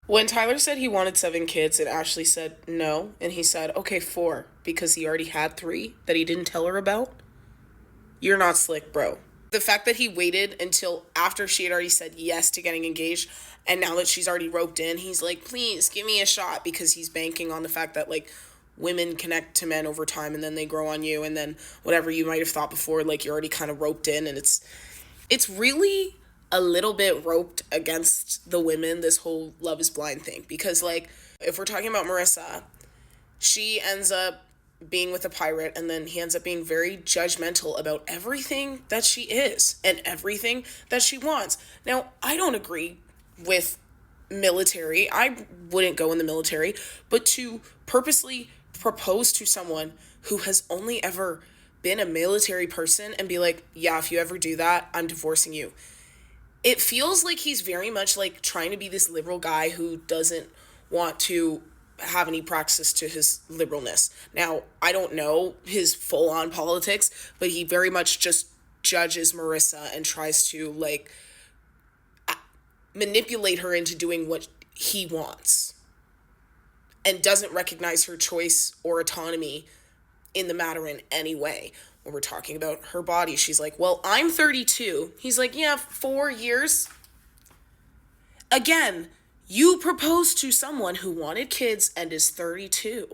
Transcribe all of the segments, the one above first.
When Tyler said he wanted 7 kids and Ashley said no, and he said, okay, 4, because he already had 3 that he didn't tell her about, you're not slick, bro. The fact that he waited until after she had already said yes to getting engaged, and now that she's already roped in, he's like, please give me a shot, because he's banking on the fact that, like, women connect to men over time and then they grow on you, and then whatever you might have thought before, like, you're already kind of roped in, and it's really a little bit roped against the women, this whole Love is Blind thing, because, like, if we're talking about Marissa, she ends up being with a pirate, and then he ends up being very judgmental about everything that she is and everything that she wants. Now, I don't agree with military. I wouldn't go in the military, but to purposely propose to someone who has only ever been a military person and be like, yeah, if you ever do that, I'm divorcing you. It feels like he's very much like trying to be this liberal guy who doesn't want to have any praxis to his liberalness. Now, I don't know his full on politics, but he very much just judges Marissa and tries to, like, manipulate her into doing what he wants and doesn't recognize her choice or autonomy in the matter in any way. When we're talking about her body, she's like, well, I'm 32. He's like, yeah, 4 years. Again, you proposed to someone who wanted kids and is 32.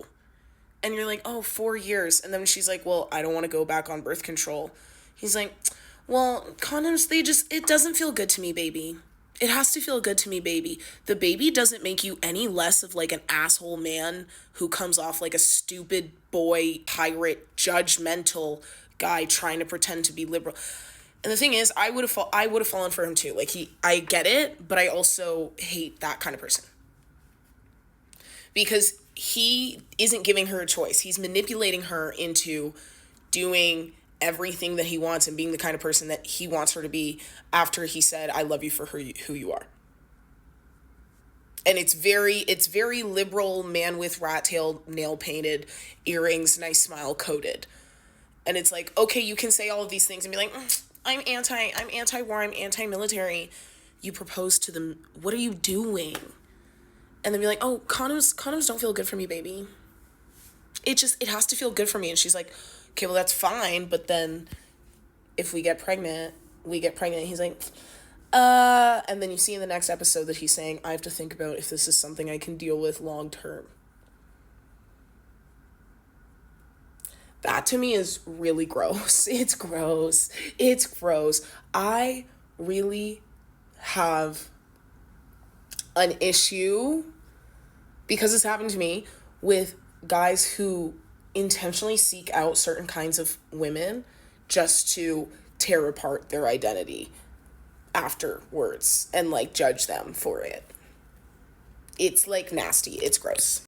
And you're like, oh, 4 years. And then she's like, well, I don't want to go back on birth control. He's like, well, condoms, it doesn't feel good to me, baby. It has to feel good to me, baby. The baby doesn't make you any less of, like, an asshole man who comes off like a stupid boy, pirate, judgmental guy trying to pretend to be liberal. And the thing is, I would have fallen for him too. Like, I get it, but I also hate that kind of person. Because he isn't giving her a choice. He's manipulating her into doing everything that he wants and being the kind of person that he wants her to be after he said, I love you for who you are. And it's very liberal, man with rat tail, nail painted, earrings, nice smile, coded. And it's like, okay, you can say all of these things and be like, I'm anti-war, I'm anti-military. You propose to them, what are you doing? And then be like, oh, condoms don't feel good for me, baby. It has to feel good for me. And she's like, okay, well, that's fine, but then if we get pregnant. He's like, and then you see in the next episode that he's saying, I have to think about if this is something I can deal with long term. That to me is really gross. It's gross. I really have an issue, because this happened to me, with guys who intentionally seek out certain kinds of women just to tear apart their identity afterwards and, like, judge them for it. It's, like, nasty. It's gross.